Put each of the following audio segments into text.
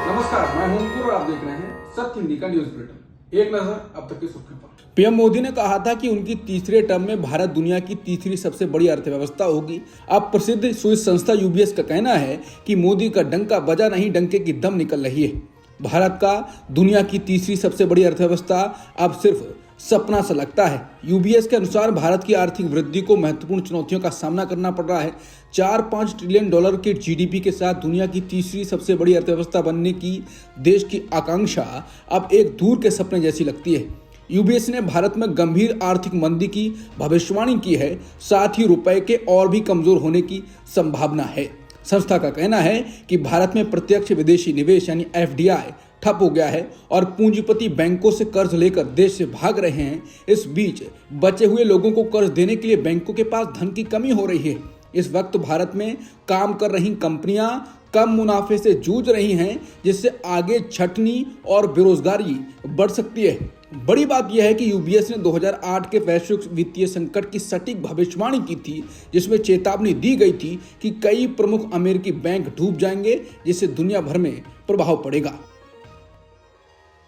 नमस्कार, मैं हूं अंकुर और आप देख रहे हैं सत्य हिंदी का न्यूज बुलेटिन। एक नजर अब तक की सुर्खियों पर। पीएम मोदी ने कहा था कि उनकी तीसरे टर्म में भारत दुनिया की तीसरी सबसे बड़ी अर्थव्यवस्था होगी। अब प्रसिद्ध स्विस संस्था यूबीएस का कहना है कि मोदी का डंका बजा नहीं, डंके की दम निकल रही है। भारत का दुनिया की तीसरी सबसे बड़ी अर्थव्यवस्था अब सिर्फ सपना सा लगता है। यूबीएस के अनुसार भारत की आर्थिक वृद्धि को महत्वपूर्ण चुनौतियों का सामना करना पड़ रहा है। 4-5 ट्रिलियन डॉलर के जीडीपी के साथ दुनिया की तीसरी सबसे बड़ी अर्थव्यवस्था बनने की देश की आकांक्षा अब एक दूर के सपने जैसी लगती है। यूबीएस ने भारत में गंभीर आर्थिक मंदी की भविष्यवाणी की है, साथ ही रुपए के और भी कमजोर होने की संभावना है। संस्था का कहना है कि भारत में प्रत्यक्ष विदेशी निवेश यानी एफडीआई ठप हो गया है और पूंजीपति बैंकों से कर्ज लेकर देश से भाग रहे हैं। इस बीच बचे हुए लोगों को कर्ज देने के लिए बैंकों के पास धन की कमी हो रही है। इस वक्त भारत में काम कर रही कंपनियां कम मुनाफे से जूझ रही हैं, जिससे आगे छटनी और बेरोजगारी बढ़ सकती है। बड़ी बात यह है कि यूबीएस ने 2008 के वैश्विक वित्तीय संकट की सटीक भविष्यवाणी की थी, जिसमें चेतावनी दी गई थी कि कई प्रमुख अमेरिकी बैंक डूब जाएंगे, जिससे दुनिया भर में प्रभाव पड़ेगा।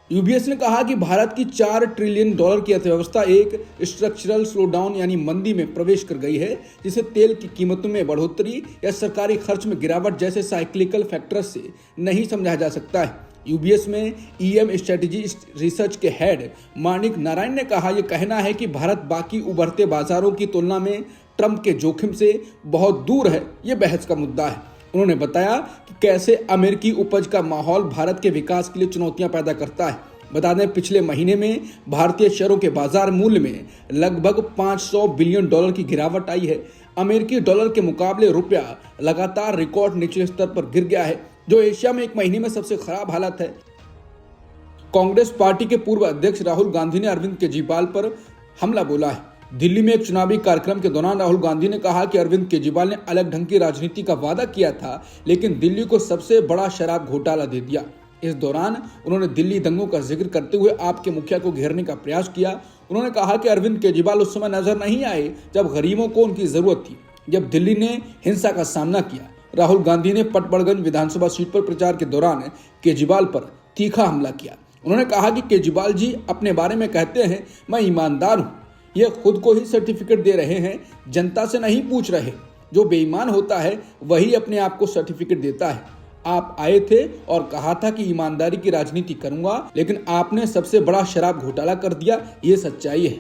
यूबीएस ने कहा कि भारत की 4 ट्रिलियन डॉलर की अर्थव्यवस्था एक स्ट्रक्चरल स्लोडाउन यानी मंदी में प्रवेश कर गई है, जिसे तेल की कीमतों में बढ़ोतरी या सरकारी खर्च में गिरावट जैसे साइक्लिकल फैक्टर्स से नहीं समझा जा सकता है। यूबीएस में ईएम स्ट्रेटेजी रिसर्च के हेड माणिक नारायण ने कहा, यह कहना है कि भारत बाकी उभरते बाजारों की तुलना में ट्रंप के जोखिम से बहुत दूर है, यह बहस का मुद्दा है। उन्होंने बताया कि कैसे अमेरिकी उपज का माहौल भारत के विकास के लिए चुनौतियां पैदा करता है। बता दें, पिछले महीने में भारतीय शेयरों के बाजार मूल्य में लगभग 500 बिलियन डॉलर की गिरावट आई है। अमेरिकी डॉलर के मुकाबले रुपया लगातार रिकॉर्ड निचले स्तर पर गिर गया है, जो एशिया में एक महीने में सबसे खराब हालत है। कांग्रेस पार्टी के पूर्व अध्यक्ष राहुल गांधी ने अरविंद केजरीवाल पर हमला बोला है। दिल्ली में एक चुनावी कार्यक्रम के दौरान राहुल गांधी ने कहा कि अरविंद केजरीवाल ने अलग ढंग की राजनीति का वादा किया था, लेकिन दिल्ली को सबसे बड़ा शराब घोटाला दे दिया। इस दौरान उन्होंने दिल्ली दंगों का जिक्र करते हुए आप के मुखिया को घेरने का प्रयास किया। उन्होंने कहा कि अरविंद केजरीवाल उस समय नजर नहीं आए जब गरीबों को उनकी जरूरत थी, जब दिल्ली ने हिंसा का सामना किया। राहुल गांधी ने पटपड़गंज विधानसभा सीट पर प्रचार के दौरान केजरीवाल पर तीखा हमला किया। उन्होंने कहा कि केजरीवाल जी अपने बारे में कहते हैं, मैं ईमानदार हूं, ये खुद को ही सर्टिफिकेट दे रहे हैं, जनता से नहीं पूछ रहे। जो बेईमान होता है वही अपने आप को सर्टिफिकेट देता है। आप आए थे और कहा था कि ईमानदारी की राजनीति करूंगा, लेकिन आपने सबसे बड़ा शराब घोटाला कर दिया, ये सच्चाई है।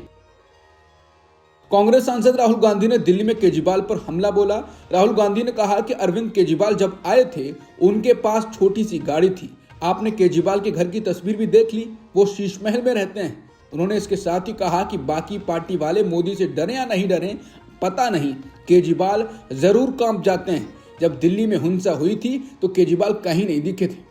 कांग्रेस सांसद राहुल गांधी ने दिल्ली में केजरीवाल पर हमला बोला। राहुल गांधी ने कहा कि अरविंद केजरीवाल जब आए थे उनके पास छोटी सी गाड़ी थी। आपने केजरीवाल के घर की तस्वीर भी देख ली, वो शीश महल में रहते हैं। उन्होंने इसके साथ ही कहा कि बाकी पार्टी वाले मोदी से डरे या नहीं डरे पता नहीं, केजरीवाल जरूर कांप जाते हैं। जब दिल्ली में हिंसा हुई थी तो केजरीवाल कहीं नहीं दिखे थे।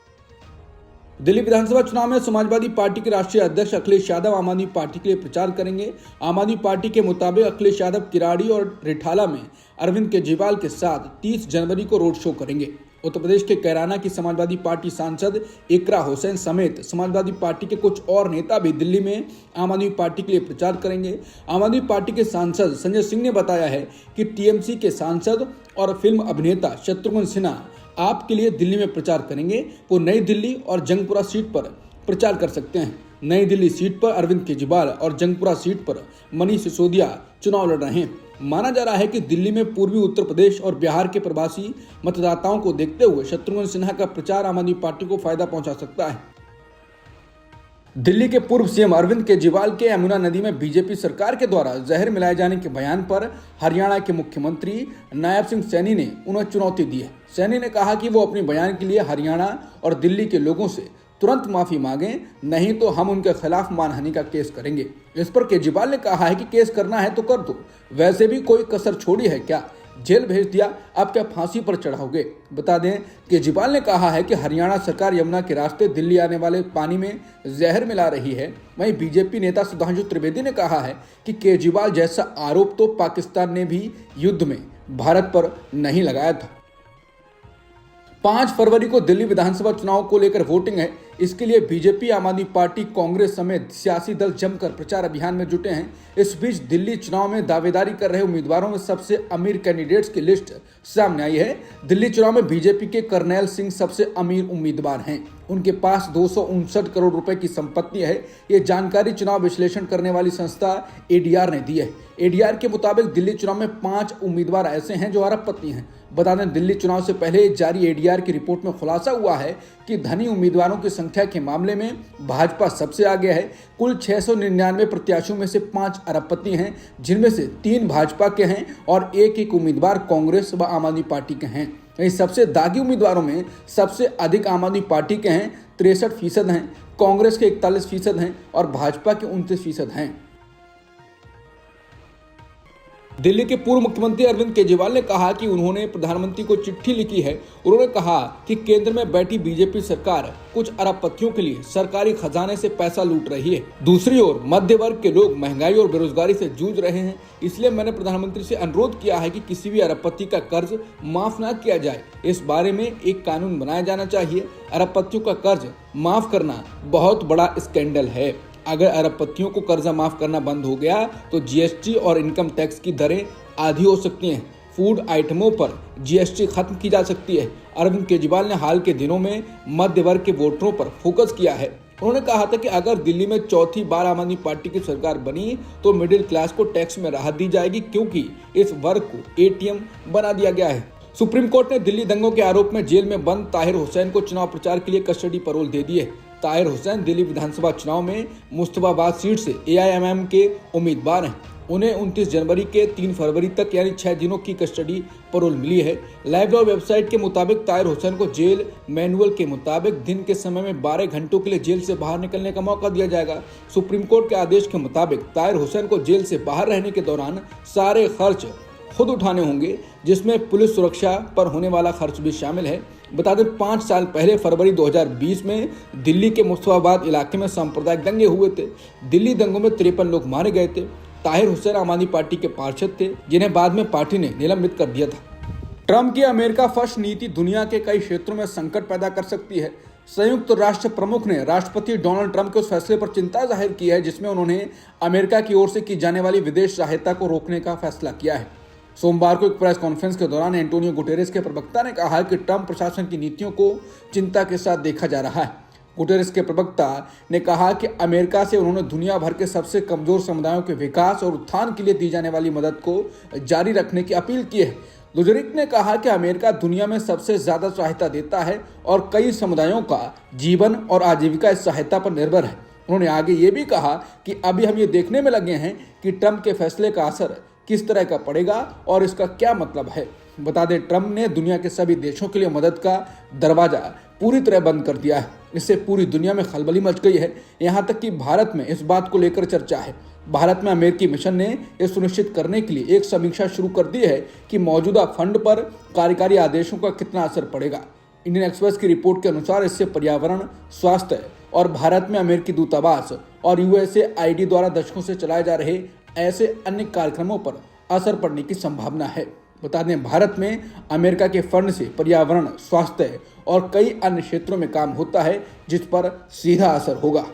दिल्ली विधानसभा चुनाव में समाजवादी पार्टी के राष्ट्रीय अध्यक्ष अखिलेश यादव आम आदमी पार्टी के लिए प्रचार करेंगे। आम आदमी पार्टी के मुताबिक अखिलेश यादव किराड़ी और रिठाला में अरविंद केजरीवाल के साथ 30 जनवरी को रोड शो करेंगे। उत्तर प्रदेश के कैराना की समाजवादी पार्टी सांसद इकरा हुसैन समेत समाजवादी पार्टी के कुछ और नेता भी दिल्ली में आम आदमी पार्टी के लिए प्रचार करेंगे। आम आदमी पार्टी के सांसद संजय सिंह ने बताया है कि टीएमसी के सांसद और फिल्म अभिनेता शत्रुघ्न सिन्हा आपके लिए दिल्ली में प्रचार करेंगे। वो नई दिल्ली और जंगपुरा सीट पर प्रचार कर सकते हैं। नई दिल्ली सीट पर अरविंद केजरीवाल और जंगपुरा सीट पर मनीष सिसोदिया चुनाव लड़ रहे हैं। माना जा रहा है कि दिल्ली में पूर्वी उत्तर प्रदेश और बिहार के प्रवासी मतदाताओं को देखते हुए शत्रुघ्न सिन्हा का प्रचार आम आदमी पार्टी को फायदा पहुंचा सकता है। दिल्ली के पूर्व सीएम अरविंद केजरीवाल के यमुना नदी में बीजेपी सरकार के द्वारा जहर मिलाए जाने के बयान पर हरियाणा के मुख्यमंत्री नायब सिंह सैनी ने उन्हें चुनौती दी है। सैनी ने कहा कि वो अपने बयान के लिए हरियाणा और दिल्ली के लोगों से तुरंत माफी मांगे, नहीं तो हम उनके खिलाफ मानहानि का केस करेंगे। इस पर केजरीवाल ने कहा है कि केस करना है तो कर दो, वैसे भी कोई कसर छोड़ी है क्या? जेल भेज दिया, अब क्या फांसी पर चढ़ाओगे? बता दें, केजरीवाल ने कहा है कि हरियाणा सरकार यमुना के रास्ते दिल्ली आने वाले पानी में जहर मिला रही है। वहीं बीजेपी नेता सुधांशु त्रिवेदी ने कहा है कि केजरीवाल जैसा आरोप तो पाकिस्तान ने भी युद्ध में भारत पर नहीं लगाया था। 5 फरवरी को दिल्ली विधानसभा चुनाव को लेकर वोटिंग है। इसके लिए बीजेपी, आम आदमी पार्टी, कांग्रेस समेत सियासी दल जमकर प्रचार अभियान में जुटे हैं। इस बीच दिल्ली चुनाव में दावेदारी कर रहे उम्मीदवारों में सबसे अमीर कैंडिडेट्स की लिस्ट सामने आई है। दिल्ली चुनाव में बीजेपी के करनैल सिंह सबसे अमीर उम्मीदवार हैं। उनके पास 259 करोड़ रुपए की संपत्ति है। ये जानकारी चुनाव विश्लेषण करने वाली संस्था एडीआर ने दी है। एडीआर के मुताबिक दिल्ली चुनाव में 5 उम्मीदवार ऐसे हैं जो अरबपति हैं। बता दें, दिल्ली चुनाव से पहले जारी एडीआर की रिपोर्ट में खुलासा हुआ है कि धनी उम्मीदवारों की संख्या के मामले में भाजपा सबसे आगे है। कुल 699 प्रत्याशियों में से 5 अरबपति हैं, जिनमें से 3 भाजपा के हैं और एक उम्मीदवार कांग्रेस व आम आदमी पार्टी के हैं। वहीं सबसे दागी उम्मीदवारों में सबसे अधिक आम आदमी पार्टी के हैं, 63% हैं, कांग्रेस के 41% हैं और भाजपा के 29% हैं। दिल्ली के पूर्व मुख्यमंत्री अरविंद केजरीवाल ने कहा कि उन्होंने प्रधानमंत्री को चिट्ठी लिखी है। उन्होंने कहा कि केंद्र में बैठी बीजेपी सरकार कुछ अरबपतियों के लिए सरकारी खजाने से पैसा लूट रही है। दूसरी ओर मध्य वर्ग के लोग महंगाई और बेरोजगारी से जूझ रहे हैं। इसलिए मैंने प्रधानमंत्री से अनुरोध किया है कि किसी भी अरबपति का कर्ज माफ न किया जाए। इस बारे में एक कानून बनाया जाना चाहिए। अरबपतियों का कर्ज माफ करना बहुत बड़ा स्कैंडल है। अगर अरबपतियों को कर्जा माफ करना बंद हो गया तो जीएसटी और इनकम टैक्स की दरें आधी हो सकती हैं। फूड आइटमों पर जीएसटी खत्म की जा सकती है। अरविंद केजरीवाल ने हाल के दिनों में मध्य वर्ग के वोटरों पर फोकस किया है। उन्होंने कहा था कि अगर दिल्ली में चौथी बार आम आदमी पार्टी की सरकार बनी तो मिडिल क्लास को टैक्स में राहत दी जाएगी, क्योंकि इस वर्ग को एटीएम बना दिया गया है। सुप्रीम कोर्ट ने दिल्ली दंगों के आरोप में जेल में बंद ताहिर हुसैन को चुनाव प्रचार के लिए कस्टडी पैरोल दे दी है। ताहिर हुसैन दिल्ली विधानसभा चुनाव में मुस्तफाबाद सीट से एआईएमआईएम के उम्मीदवार हैं। उन्हें 29 जनवरी के 3 फरवरी तक यानी 6 दिनों की कस्टडी पैरोल मिली है। लाइव लॉ वेबसाइट के मुताबिक ताहिर हुसैन को जेल मैनुअल के मुताबिक दिन के समय में 12 घंटों के लिए जेल से बाहर निकलने का मौका दिया जाएगा। सुप्रीम कोर्ट के आदेश के मुताबिक ताहिर हुसैन को जेल से बाहर रहने के दौरान सारे खर्च खुद उठाने होंगे, जिसमें पुलिस सुरक्षा पर होने वाला खर्च भी शामिल है। बता दें, 5 साल पहले फरवरी 2020 में दिल्ली के मुस्तफाबाद इलाके में सांप्रदायिक दंगे हुए थे। दिल्ली दंगों में 53 लोग मारे गए थे। ताहिर हुसैन आम आदमी पार्टी के पार्षद थे, जिन्हें बाद में पार्टी ने निलंबित कर दिया था। ट्रंप की अमेरिका फर्स्ट नीति दुनिया के कई क्षेत्रों में संकट पैदा कर सकती है। संयुक्त राष्ट्र प्रमुख ने राष्ट्रपति डोनाल्ड ट्रंप के उस फैसले पर चिंता जाहिर की है जिसमें उन्होंने अमेरिका की ओर से की जाने वाली विदेश सहायता को रोकने का फैसला किया है। सोमवार को एक प्रेस कॉन्फ्रेंस के दौरान एंटोनियो गुटेरेस के प्रवक्ता ने कहा कि ट्रंप प्रशासन की नीतियों को चिंता के साथ देखा जा रहा है। गुटेरेस के प्रवक्ता ने कहा कि अमेरिका से उन्होंने दुनिया भर के सबसे कमजोर समुदायों के विकास और उत्थान के लिए दी जाने वाली मदद को जारी रखने की अपील की है। दुजरिक ने कहा कि अमेरिका दुनिया में सबसे ज्यादा सहायता देता है और कई समुदायों का जीवन और आजीविका इस सहायता पर निर्भर है। उन्होंने आगे ये भी कहा कि अभी हम ये देखने में लगे हैं कि ट्रंप के फैसले का असर किस तरह का पड़ेगा और इसका क्या मतलब है। बता दें, ट्रंप ने दुनिया के सभी देशों के लिए मदद का दरवाजा पूरी तरह बंद कर दिया है। इससे पूरी दुनिया में खलबली मच गई है। यहाँ तक कि भारत में इस बात को लेकर चर्चा है। भारत में अमेरिकी मिशन ने यह सुनिश्चित करने के लिए एक समीक्षा शुरू कर दी है कि मौजूदा फंड पर कार्यकारी आदेशों का कितना असर पड़ेगा। इंडियन एक्सप्रेस की रिपोर्ट के अनुसार इससे पर्यावरण, स्वास्थ्य और भारत में अमेरिकी दूतावास और यूएसएआईडी द्वारा दशकों से चलाए जा रहे ऐसे अन्य कार्यक्रमों पर असर पड़ने की संभावना है। बता दें, भारत में अमेरिका के फंड से पर्यावरण, स्वास्थ्य और कई अन्य क्षेत्रों में काम होता है जिस पर सीधा असर होगा।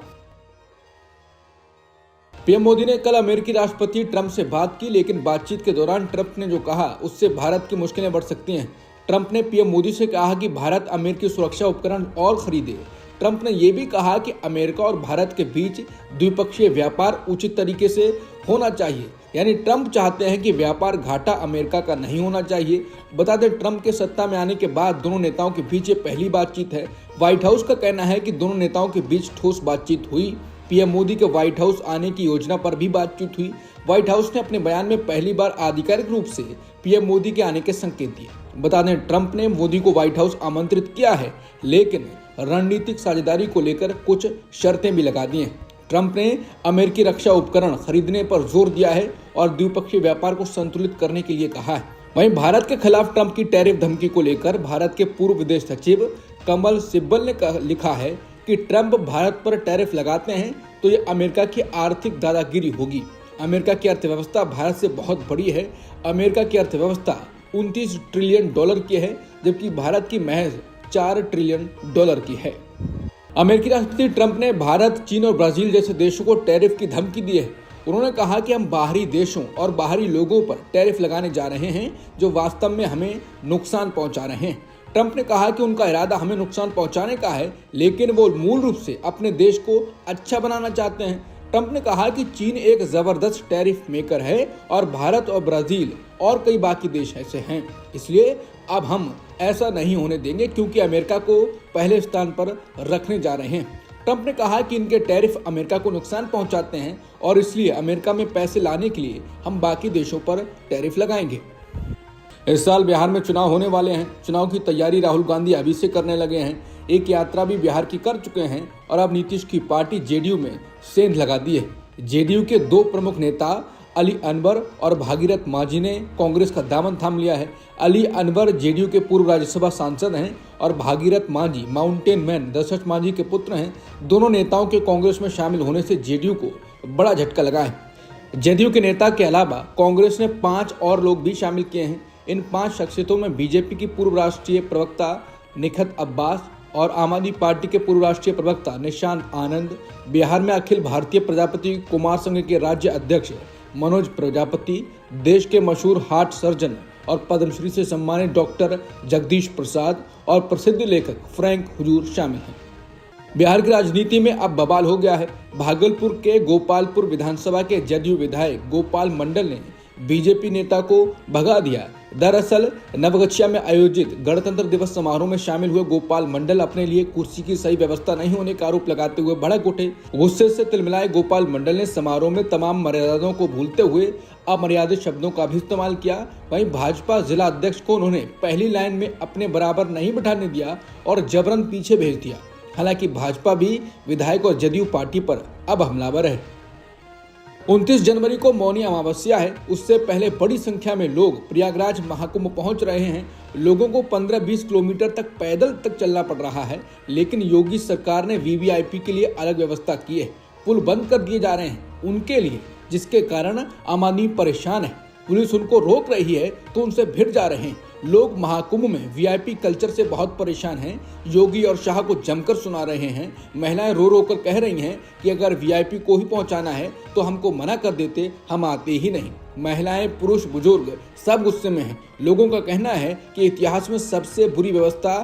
पीएम मोदी ने कल अमेरिकी राष्ट्रपति ट्रंप से बात की, लेकिन बातचीत के दौरान ट्रंप ने जो कहा उससे भारत की मुश्किलें बढ़ सकती हैं। ट्रंप ने पीएम मोदी से कहा कि भारत अमेरिकी सुरक्षा उपकरण और खरीदे। ट्रंप ने यह भी कहा कि अमेरिका और भारत के बीच द्विपक्षीय व्यापार उचित तरीके से होना चाहिए, यानी ट्रंप चाहते हैं कि व्यापार घाटा अमेरिका का नहीं होना चाहिए। बता दें, ट्रंप के सत्ता में आने के बाद दोनों नेताओं के बीच ये पहली बातचीत है। व्हाइट हाउस का कहना है कि दोनों नेताओं के बीच ठोस बातचीत हुई। पीएम मोदी के व्हाइट हाउस आने की योजना पर भी बातचीत हुई। व्हाइट हाउस ने अपने बयान में पहली बार आधिकारिक रूप से पीएम मोदी के आने के संकेत दिए। बता दें, ट्रंप ने मोदी को व्हाइट हाउस आमंत्रित किया है, लेकिन रणनीतिक साझेदारी को लेकर कुछ शर्तें भी लगा दी हैं। ट्रंप ने अमेरिकी रक्षा उपकरण खरीदने पर जोर दिया है और द्विपक्षीय व्यापार को संतुलित करने के लिए कहा है। वहीं भारत के खिलाफ ट्रंप की टैरिफ धमकी को लेकर भारत के पूर्व विदेश सचिव कमल सिब्बल ने लिखा है कि ट्रंप भारत पर टैरिफ लगाते हैं तो ये अमेरिका की आर्थिक दादागिरी होगी। अमेरिका की अर्थव्यवस्था भारत से बहुत बड़ी है। अमेरिका की अर्थव्यवस्था $29 ट्रिलियन की है, जबकि भारत की महज $4 ट्रिलियन की है। अमेरिकी राष्ट्रपति ट्रंप ने भारत, चीन और ब्राजील जैसे देशों को टैरिफ की धमकी दी है। उन्होंने कहा कि हम बाहरी देशों और बाहरी लोगों पर टैरिफ लगाने जा रहे हैं जो वास्तव में हमें नुकसान पहुंचा रहे हैं। ट्रंप ने कहा कि उनका इरादा हमें नुकसान पहुंचाने का है, लेकिन वो मूल रूप से अपने देश को अच्छा बनाना चाहते हैं। ट्रंप ने कहा कि चीन एक जबरदस्त टैरिफ मेकर है और भारत और ब्राजील और कई बाकी देश ऐसे हैं। इसलिए अब हम ऐसा नहीं होने देंगे क्योंकि अमेरिका को पहले स्थान पर रखने जा रहे हैं। ट्रंप ने कहा कि इनके टैरिफ अमेरिका को नुकसान पहुंचाते हैं और इसलिए अमेरिका में पैसे लाने के लिए हम बाकी देशों पर टैरिफ लगाएंगे। इस साल बिहार में चुनाव होने वाले हैं। चुनाव की तैयारी राहुल गांधी अभी से करने लगे हैं। एक यात्रा भी बिहार की कर चुके हैं और अब नीतीश की पार्टी जेडीयू में सेंध लगा दी है। जेडीयू के दो प्रमुख नेता अली अनवर और भागीरथ मांझी ने कांग्रेस का दामन थाम लिया है। अली अनवर जेडीयू के पूर्व राज्यसभा सांसद हैं और भागीरथ मांझी माउंटेन मैन दशरथ मांझी के पुत्र हैं। दोनों नेताओं के कांग्रेस में शामिल होने से जेडीयू को बड़ा झटका लगा है। जेडीयू के नेता के अलावा कांग्रेस ने 5 और लोग भी शामिल किए हैं। इन 5 शख्सियतों में बीजेपी की पूर्व राष्ट्रीय प्रवक्ता निखत अब्बास और आम आदमी पार्टी के पूर्व राष्ट्रीय प्रवक्ता निशांत आनंद, बिहार में अखिल भारतीय प्रजापति कुमार संघ के राज्य अध्यक्ष मनोज प्रजापति, देश के मशहूर हार्ट सर्जन और पद्मश्री से सम्मानित डॉक्टर जगदीश प्रसाद और प्रसिद्ध लेखक फ्रैंक हुजूर शामिल हैं। बिहार की राजनीति में अब बवाल हो गया है। भागलपुर के गोपालपुर विधानसभा के जदयू विधायक गोपाल मंडल ने बीजेपी नेता को भगा दिया। दरअसल नवगछिया में आयोजित गणतंत्र दिवस समारोह में शामिल हुए गोपाल मंडल अपने लिए कुर्सी की सही व्यवस्था नहीं होने का आरोप लगाते हुए भड़क उठे। गुस्से से तिलमिलाए गोपाल मंडल ने समारोह में तमाम मर्यादाओं को भूलते हुए अमर्यादित शब्दों का भी इस्तेमाल किया। वहीं भाजपा जिला अध्यक्ष को उन्होंने पहली लाइन में अपने बराबर नहीं बिठाने दिया और जबरन पीछे भेज दिया। हालांकि भाजपा भी विधायक और जदयू पार्टी पर अब हमलावर है। 29 जनवरी को मौनी अमावस्या है। उससे पहले बड़ी संख्या में लोग प्रयागराज महाकुंभ पहुंच रहे हैं। लोगों को 15-20 किलोमीटर तक पैदल तक चलना पड़ रहा है, लेकिन योगी सरकार ने वीवीआईपी के लिए अलग व्यवस्था की है। पुल बंद कर दिए जा रहे हैं उनके लिए, जिसके कारण आम आदमी परेशान है। पुलिस उनको रोक रही है तो उनसे भिड़ जा रहे हैं। लोग महाकुंभ में वीआईपी कल्चर से बहुत परेशान हैं। योगी और शाह को जमकर सुना रहे हैं। महिलाएं रो रो कर कह रही हैं कि अगर वीआईपी को ही पहुंचाना है तो हमको मना कर देते, हम आते ही नहीं। महिलाएं, पुरुष, बुजुर्ग सब गुस्से में हैं। लोगों का कहना है कि इतिहास में सबसे बुरी व्यवस्था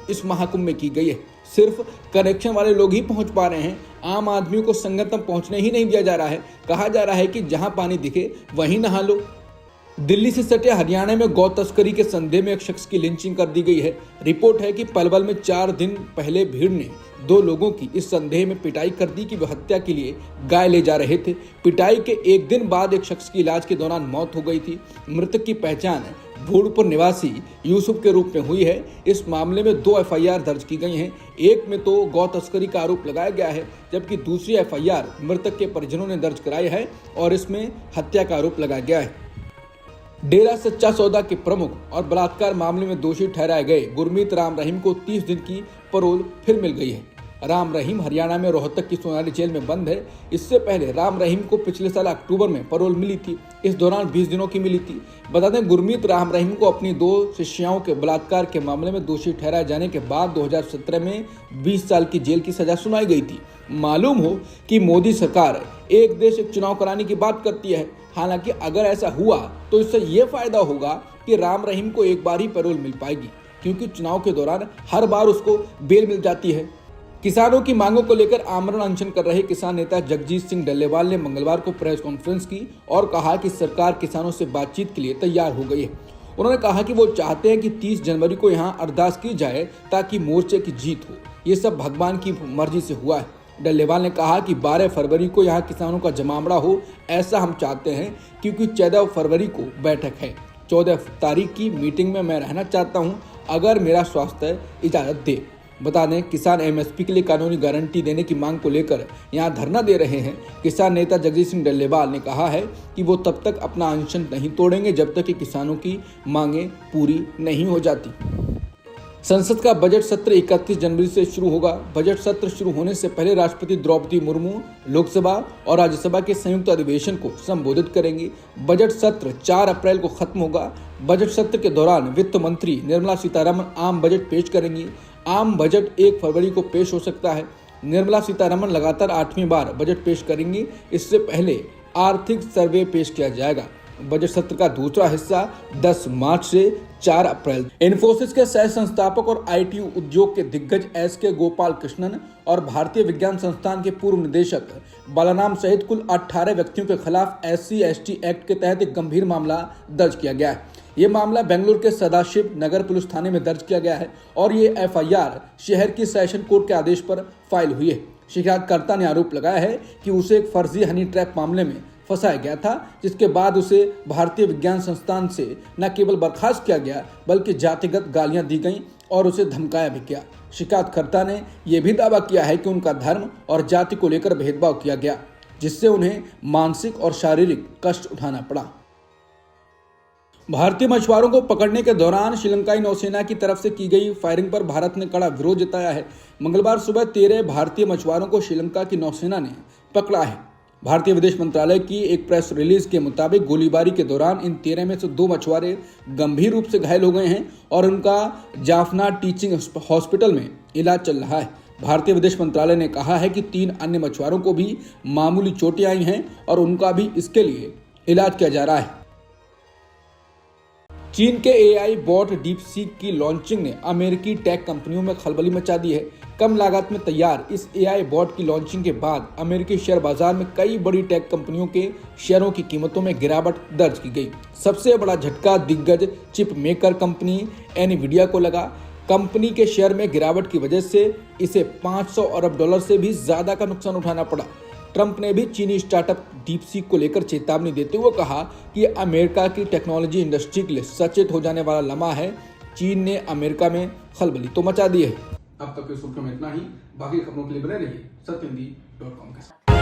इस महाकुंभ में की गई है। सिर्फ कनेक्शन वाले लोग ही पहुंच पा रहे हैं। आम आदमी को संगतम पहुंचने ही नहीं दिया जा रहा है। कहा जा रहा है कि जहां पानी दिखे वहीं नहा लो। दिल्ली से सटे हरियाणा में गौ तस्करी के संदेह में एक शख्स की लिंचिंग कर दी गई है। रिपोर्ट है कि पलवल में 4 दिन पहले भीड़ ने 2 लोगों की इस संदेह में पिटाई कर दी कि वे हत्या के लिए गाय ले जा रहे थे। पिटाई के 1 दिन बाद एक शख्स की इलाज के दौरान मौत हो गई थी। मृतक की पहचान भूड़पुर निवासी यूसुफ के रूप में हुई है। इस मामले में 2 एफआईआर दर्ज की गई हैं। एक में तो गौ तस्करी का आरोप लगाया गया है, जबकि दूसरी एफआईआर मृतक के परिजनों ने दर्ज कराई है और इसमें हत्या का आरोप लगाया गया है। डेरा सच्चा सौदा के प्रमुख और बलात्कार मामले में दोषी ठहराए गए गुरमीत राम रहीम को 30 दिन की पैरोल फिर मिल गई है। राम रहीम हरियाणा में रोहतक की सोनाली जेल में बंद है। इससे पहले राम रहीम को पिछले साल अक्टूबर में पैरोल मिली थी। इस दौरान 20 दिनों की मिली थी। बता दें, गुरमीत राम रहीम को अपनी 2 शिष्याओं के बलात्कार के मामले में दोषी ठहराए जाने के बाद 2017 में 20 साल की जेल की सजा सुनाई गई थी। मालूम हो कि मोदी सरकार एक देश एक चुनाव कराने की बात करती है। हालांकि अगर ऐसा हुआ तो इससे ये फायदा होगा कि राम रहीम को एक बार ही पैरोल मिल पाएगी, क्योंकि चुनाव के दौरान हर बार उसको बेल मिल जाती है। किसानों की मांगों को लेकर आमरण अनशन कर रहे किसान नेता जगजीत सिंह डल्लेवाल ने मंगलवार को प्रेस कॉन्फ्रेंस की और कहा कि सरकार किसानों से बातचीत के लिए तैयार हो गई है। उन्होंने कहा कि वो चाहते हैं कि 30 जनवरी को यहाँ अरदास की जाए ताकि मोर्चे की जीत हो। ये सब भगवान की मर्जी से हुआ है। डल्लेवाल ने कहा कि 12 फरवरी को यहाँ किसानों का जमावड़ा हो, ऐसा हम चाहते हैं, क्योंकि 14 फरवरी को बैठक है। 14 तारीख की मीटिंग में मैं रहना चाहता हूँ, अगर मेरा स्वास्थ्य इजाज़त दे। बता दें, किसान एमएसपी के लिए कानूनी गारंटी देने की मांग को लेकर यहाँ धरना दे रहे हैं। किसान नेता जगजीत सिंह डल्लेवाल ने कहा है कि वो तब तक अपना अनशन नहीं तोड़ेंगे जब तक कि किसानों की मांगें पूरी नहीं हो जाती। संसद का बजट सत्र 31 जनवरी से शुरू होगा। बजट सत्र शुरू होने से पहले राष्ट्रपति द्रौपदी मुर्मू लोकसभा और राज्यसभा के संयुक्त अधिवेशन को संबोधित करेंगी। बजट सत्र 4 अप्रैल को खत्म होगा। बजट सत्र के दौरान वित्त मंत्री निर्मला सीतारमण आम बजट पेश करेंगी। आम बजट 1 फरवरी को पेश हो सकता है। निर्मला सीतारमण लगातार 8वीं बार बजट पेश करेंगी। इससे पहले आर्थिक सर्वे पेश किया जाएगा। बजट सत्र का दूसरा हिस्सा 10 मार्च से 4 अप्रैल। इन्फोसिस के सह संस्थापक और आईटी उद्योग के दिग्गज एस.के. गोपाल कृष्णन और भारतीय विज्ञान संस्थान के पूर्व निदेशक बालाराम सहित कुल 18 व्यक्तियों के खिलाफ SC/ST एक्ट के तहत एक गंभीर मामला दर्ज किया गया है। ये मामला बेंगलुरु के सदाशिव नगर पुलिस थाने में दर्ज किया गया है और ये FIR शहर की सेशन कोर्ट के आदेश पर फाइल हुई है। शिकायतकर्ता ने आरोप लगाया है कि उसे एक फर्जी हनी ट्रैप मामले में फंसाया गया था, जिसके बाद उसे भारतीय विज्ञान संस्थान से न केवल बर्खास्त किया गया बल्कि जातिगत गालियां दी गईं और उसे धमकाया भी गया। शिकायतकर्ता ने यह भी दावा किया है कि उनका धर्म और जाति को लेकर भेदभाव किया गया, जिससे उन्हें मानसिक और शारीरिक कष्ट उठाना पड़ा। भारतीय मछुआरों को पकड़ने के दौरान श्रीलंकाई नौसेना की तरफ से की गई फायरिंग पर भारत ने कड़ा विरोध जताया है। मंगलवार सुबह 13 भारतीय मछुआरों को श्रीलंका की नौसेना ने पकड़ा है। भारतीय विदेश मंत्रालय की एक प्रेस रिलीज के मुताबिक गोलीबारी के दौरान इन 13 में से 2 मछुआरे गंभीर रूप से घायल हो गए हैं और उनका जाफना टीचिंग हॉस्पिटल में इलाज चल रहा है। भारतीय विदेश मंत्रालय ने कहा है कि 3 अन्य मछुआरों को भी मामूली चोटें आई हैं और उनका भी इसके लिए इलाज किया जा रहा है। चीन के AI बॉट डीपसीक की लॉन्चिंग ने अमेरिकी टेक कंपनियों में खलबली मचा दी है। कम लागत में तैयार इस AI बॉट की लॉन्चिंग के बाद अमेरिकी शेयर बाजार में कई बड़ी टेक कंपनियों के शेयरों की कीमतों में गिरावट दर्ज की गई। सबसे बड़ा झटका दिग्गज चिप मेकर कंपनी एनवीडिया को लगा। कंपनी के शेयर में गिरावट की वजह से इसे $500 अरब से भी ज्यादा का नुकसान उठाना पड़ा। ट्रंप ने भी चीनी स्टार्टअप डीपसीक को लेकर चेतावनी देते हुए कहा कि यह अमेरिका की टेक्नोलॉजी इंडस्ट्री के लिए सचेत हो जाने वाला लम्हा है। चीन ने अमेरिका में खलबली तो मचा दी है। अब तक की सुर्खियों में इतना ही। बाकी खबरों के लिए बने रहिए सत्यहिंदी.com के साथ।